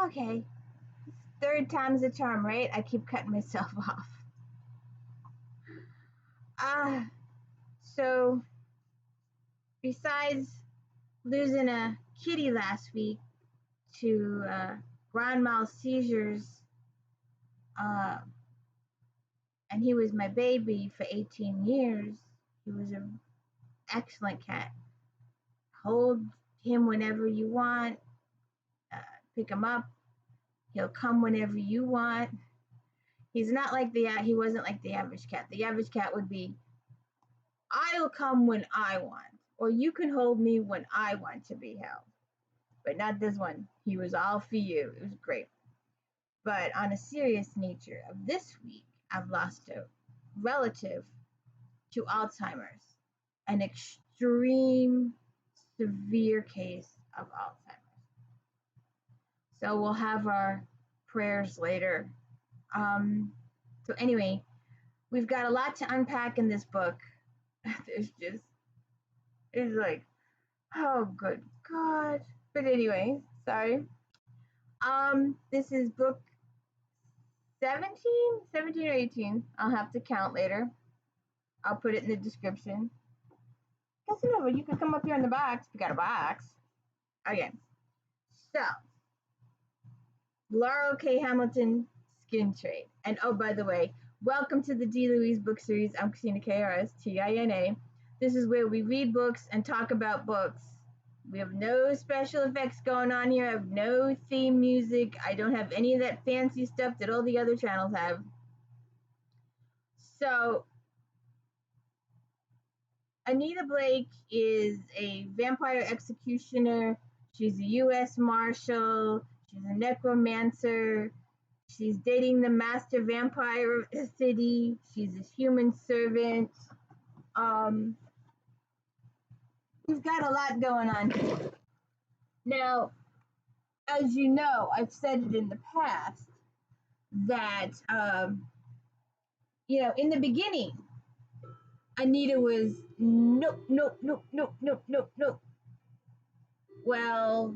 Okay, third time's a charm, right? I keep cutting myself off. Ah, so besides losing a kitty last week to grand mal seizures, uh, and he was my baby for 18 years. He was an excellent cat. Hold him whenever you want, uh, pick him up. He'll come whenever you want. He wasn't like the average cat. The average cat would be, I'll come when I want, or you can hold me when I want to be held. But not this one. He was all for you. It was great. But on a serious nature of this week, I've lost a relative to Alzheimer's, an extreme severe case of Alzheimer's. So we'll have our prayers later. So anyway, we've got a lot to unpack in this book. It's like, oh good God. But anyway, sorry. This is book 17 or 18. I'll have to count later. I'll put it in the description. Casanova, you can come up here in the box if you got a box. Okay. So, Laurell K. Hamilton, Skin Trade. And oh, by the way, welcome to the D. Louise book series. I'm Kristina, K-R-S-T-I-N-A. This is where we read books and talk about books. We have no special effects going on here. I have no theme music. I don't have any of that fancy stuff that all the other channels have. So, Anita Blake is a vampire executioner. She's a U.S. Marshal. She's a necromancer. She's dating the master vampire of the city. She's a human servant. We've got a lot going on here. Now, as you know, I've said it in the past that, in the beginning, Anita was nope. Well,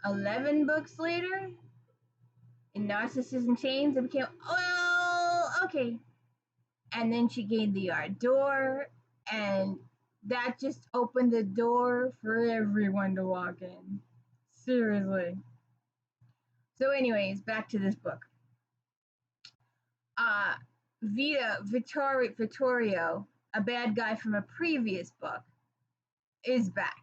11 books later, in Narcissism Chains, it became, well, okay. And then she gained the Ardor, and that just opened the door for everyone to walk in. Seriously. So anyways, back to this book. Vittorio, a bad guy from a previous book, is back.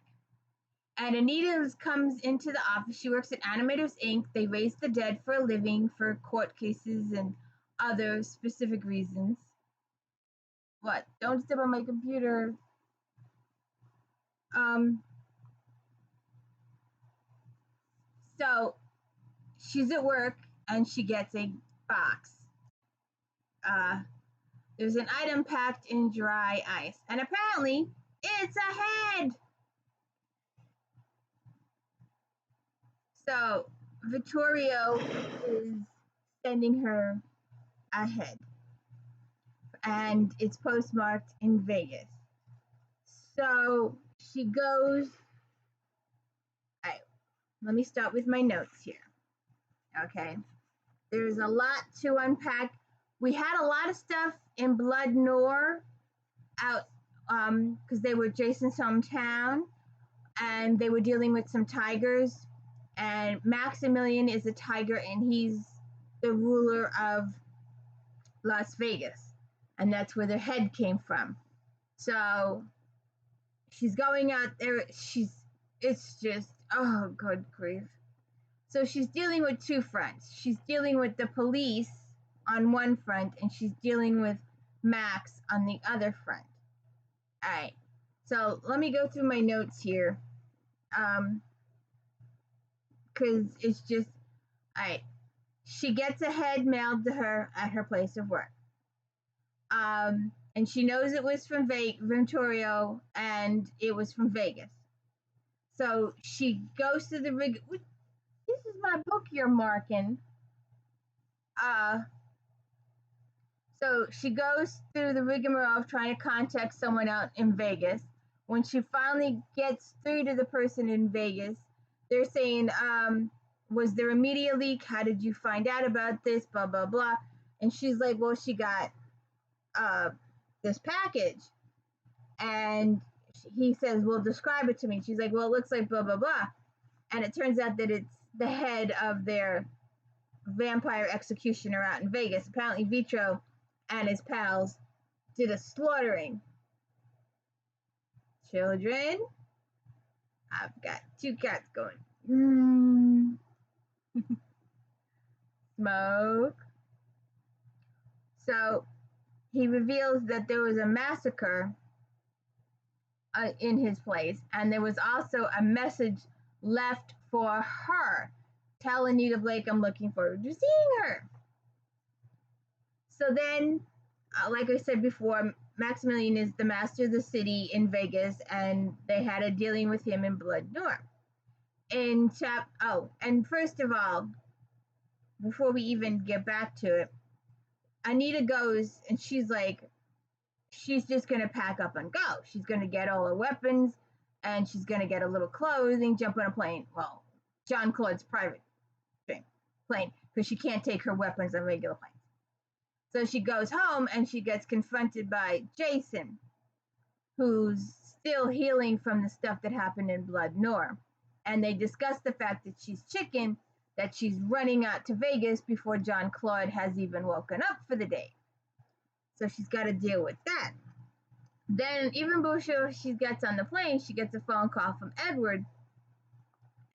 And Anita comes into the office. She works at Animators Inc. They raise the dead for a living for court cases and other specific reasons. What? Don't step on my computer. So she's at work and she gets a box. There's an item packed in dry ice, and apparently it's a head. So Vittorio is sending her a head, and it's postmarked in Vegas. So she goes. All right, let me start with my notes here. Okay, there's a lot to unpack. We had a lot of stuff in Blood Noir out because they were Jason's hometown, and they were dealing with some tigers. And Maximilian is a tiger, and he's the ruler of Las Vegas, and that's where their head came from. So she's going out there. It's just, oh, good grief. So she's dealing with two fronts. She's dealing with the police on one front, and she's dealing with Max on the other front. All right. So let me go through my notes here. Because it's just, all right. She gets a head mailed to her at her place of work. And she knows it was from Vittorio, and it was from Vegas. So she goes to the rig. This is my book you're marking. So she goes through the rigmarole of trying to contact someone out in Vegas. When she finally gets through to the person in Vegas, they're saying, was there a media leak? How did you find out about this? Blah, blah, blah. And she's like, well, she got uh, this package. And he says, well, describe it to me. She's like, well, it looks like blah, blah, blah. And it turns out that it's the head of their vampire executioner out in Vegas. Apparently, Vitro and his pals did a slaughtering. Children, I've got two cats going. Smoke. So he reveals that there was a massacre in his place, and there was also a message left for her. Tell Anita Blake I'm looking forward to seeing her. So then, like I said before, Maximilian is the master of the city in Vegas, and they had a dealing with him in Blood North. And first of all, before we even get back to it, Anita goes and she's like, she's just gonna pack up and go. She's gonna get all her weapons and she's gonna get a little clothing, jump on a plane. Well, John Claude's private plane, because she can't take her weapons on regular planes. So she goes home and she gets confronted by Jason, who's still healing from the stuff that happened in Blood North. And they discuss the fact that she's chicken, that she's running out to Vegas before John Claude has even woken up for the day. So she's got to deal with that. Then, even before she gets on the plane, she gets a phone call from Edward,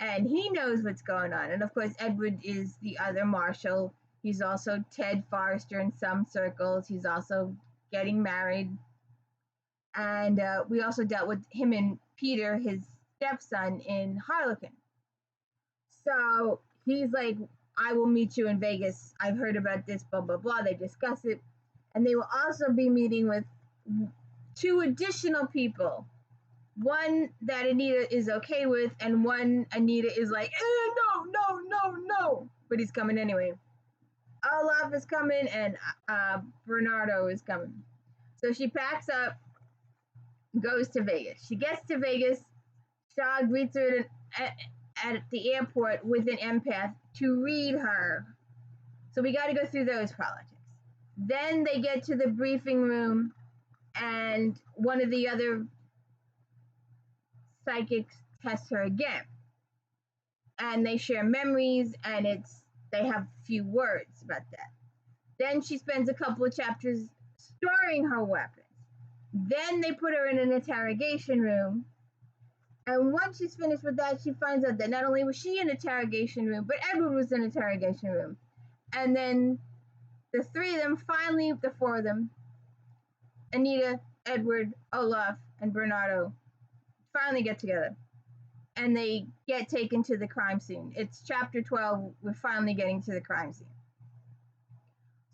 and he knows what's going on. And of course, Edward is the other marshal. He's also Ted Forrester in some circles. He's also getting married. And we also dealt with him and Peter, his stepson, in Harlequin. So he's like, I will meet you in Vegas. I've heard about this, blah, blah, blah. They discuss it. And they will also be meeting with 2 additional people. One that Anita is okay with, and one Anita is like, no. But he's coming anyway. Olaf is coming, and Bernardo is coming. So she packs up, goes to Vegas. She gets to Vegas. Shaw greets her at the airport with an empath to read her. So we got to go through those politics. Then they get to the briefing room, and one of the other psychics tests her again. And they share memories, and they have few words about that. Then she spends a couple of chapters storing her weapons. Then they put her in an interrogation room. And once she's finished with that, she finds out that not only was she in an interrogation room, but Edward was in an interrogation room. And then the 4 of them, Anita, Edward, Olaf, and Bernardo, finally get together. And they get taken to the crime scene. It's chapter 12. We're finally getting to the crime scene.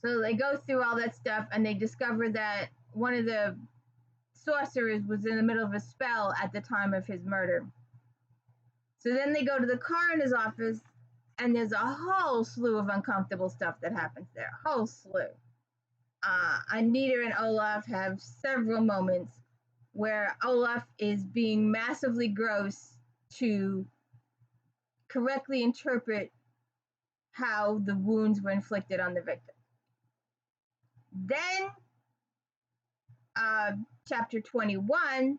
So they go through all that stuff, and they discover that one of the sorcerers was in the middle of a spell at the time of his murder. So then they go to the coroner's office, and there's a whole slew of uncomfortable stuff that happens there. A whole slew. Anita and Olaf have several moments where Olaf is being massively gross to correctly interpret how the wounds were inflicted on the victim. Then, chapter 21,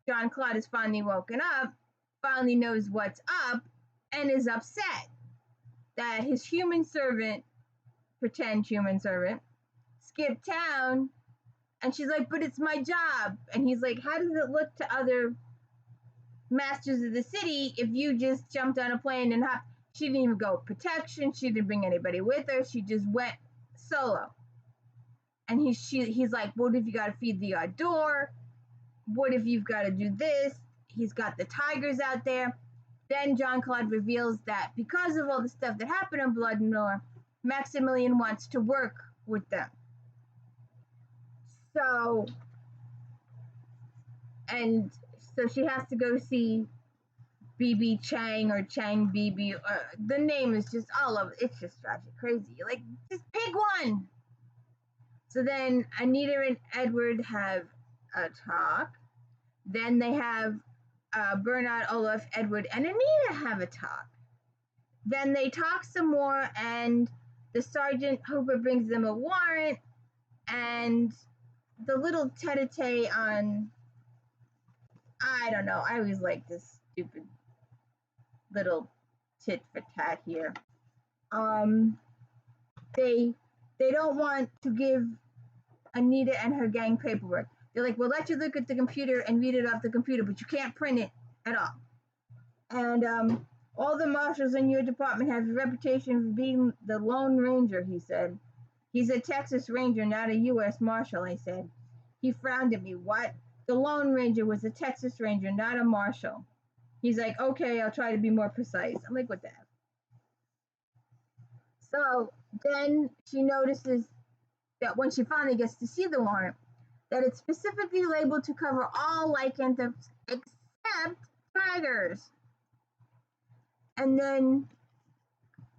John Claude is finally woken up, finally knows what's up, and is upset that his pretend human servant, skipped town. And she's like, but it's my job. And he's like, how does it look to other masters of the city if you just jumped on a plane and hopped? She didn't even go with protection. She didn't bring anybody with her. She just went solo. And he's like, what if you got to feed the hors d'oeuvre? What if you've got to do this? He's got the tigers out there. Then John Claude reveals that because of all the stuff that happened in Blood North, Maximilian wants to work with them. So she has to go see BB Chang or Chang BB. The name is just all over. It's just drives you crazy. Like, just pick one. So then Anita and Edward have a talk. Then they have Bernard, Olaf, Edward, and Anita have a talk. Then they talk some more, and the Sergeant Hooper brings them a warrant, and the little tete-a-tete on, I don't know, I always like this stupid little tit for tat here. Um, they don't want to give Anita and her gang paperwork. They're like, we'll let you look at the computer and read it off the computer, but you can't print it at all. And all the marshals in your department have a reputation for being the Lone Ranger, he said. He's a Texas Ranger, not a U.S. Marshal, I said. He frowned at me. What? The Lone Ranger was a Texas Ranger, not a Marshal. He's like, okay, I'll try to be more precise. I'm like, what the heck? So then she notices that when she finally gets to see the warrant, that it's specifically labeled to cover all lycanthropes except tigers. And then,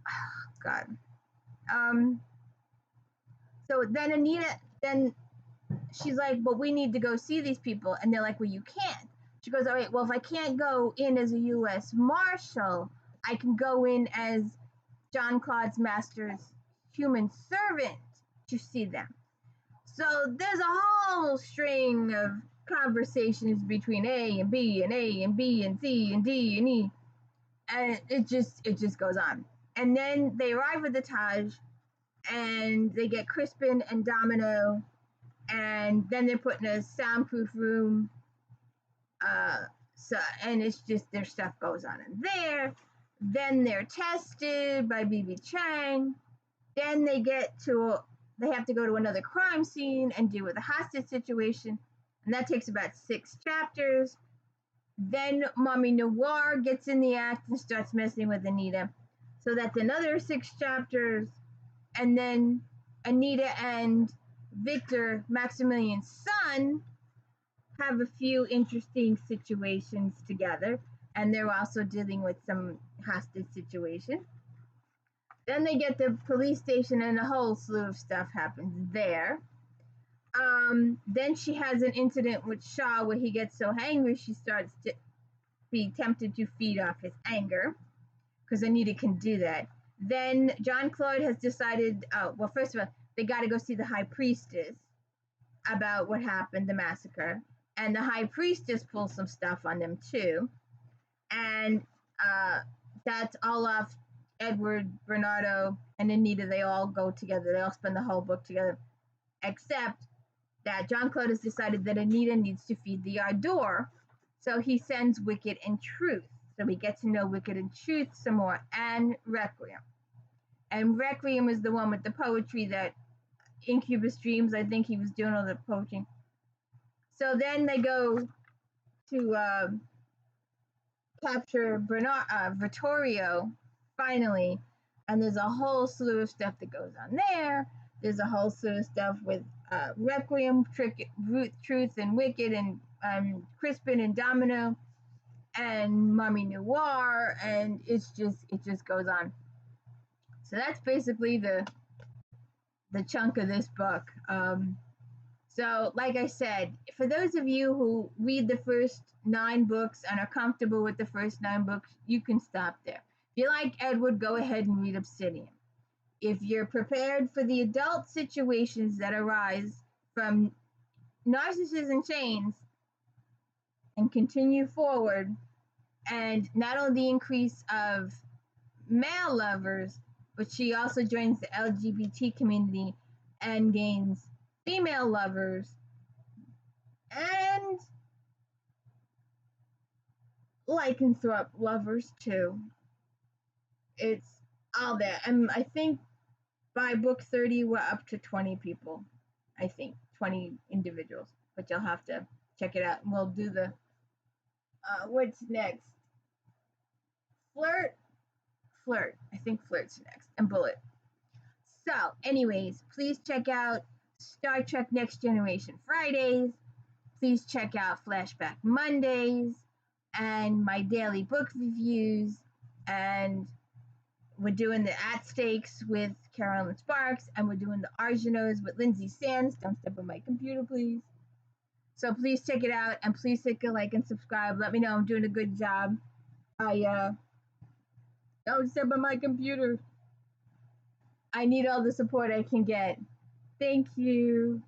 oh God. So then Anita, then she's like, but we need to go see these people. And they're like, well, you can't. She goes, all right, well, if I can't go in as a U.S. Marshal, I can go in as John Claude's master's human servant to see them. So there's a whole string of conversations between A and B and A and B and C and D and E. And it just goes on. And then they arrive at the Taj, and they get Crispin and Domino, and then they're put in a soundproof room. And it's just their stuff goes on in there. Then they're tested by BB Chang. Then they have to go to another crime scene and deal with a hostage situation, and that takes about 6 chapters. Then Mommy Noir gets in the act and starts messing with Anita, so that's another 6 chapters. And then Anita and Victor, Maximilian's son, have a few interesting situations together, and they're also dealing with some hostage situation. Then they get the police station, and a whole slew of stuff happens there. Then she has an incident with Shaw where he gets so angry she starts to be tempted to feed off his anger, because Anita can do that. Then John Claude has decided, well, first of all, they got to go see the High Priestess about what happened, the massacre. And the High Priestess pulls some stuff on them too. And that's Olaf, Edward, Bernardo, and Anita. They all go together. They all spend the whole book together. Except that John Claude has decided that Anita needs to feed the Ardor. So he sends Wicked and Truth. So we get to know Wicked and Truth some more, and Requiem. And Requiem is the one with the poetry that Incubus Dreams, I think he was doing all the poetry. So then they go to capture Vittorio, finally, and there's a whole slew of stuff that goes on there. There's a whole slew of stuff with Requiem, Truth, and Wicked, and Crispin and Domino, and Mommy Noir, and it just goes on. So that's basically the chunk of this book. So, like I said, for those of you who read the first 9 books and are comfortable with the first 9 books, you can stop there. If you like Edward, go ahead and read Obsidian. If you're prepared for the adult situations that arise from Narcissus in Chains and continue forward, and not only the increase of male lovers, but she also joins the LGBT community and gains female lovers and lycanthrope lovers too. It's all there. And I think by book 30 we're up to 20 people. I think 20 individuals, but you'll have to check it out, and we'll do the what's next? Flirt. I think Flirt's next, and Bullet. So, anyways, please check out Star Trek Next Generation Fridays. Please check out Flashback Mondays and my daily book reviews. And we're doing the At Stakes with Carolyn Sparks, and we're doing the Argonos with Lindsay Sands. Don't step on my computer, please. So please check it out, and please click a like and subscribe. Let me know I'm doing a good job. Don't step on my computer. I need all the support I can get. Thank you.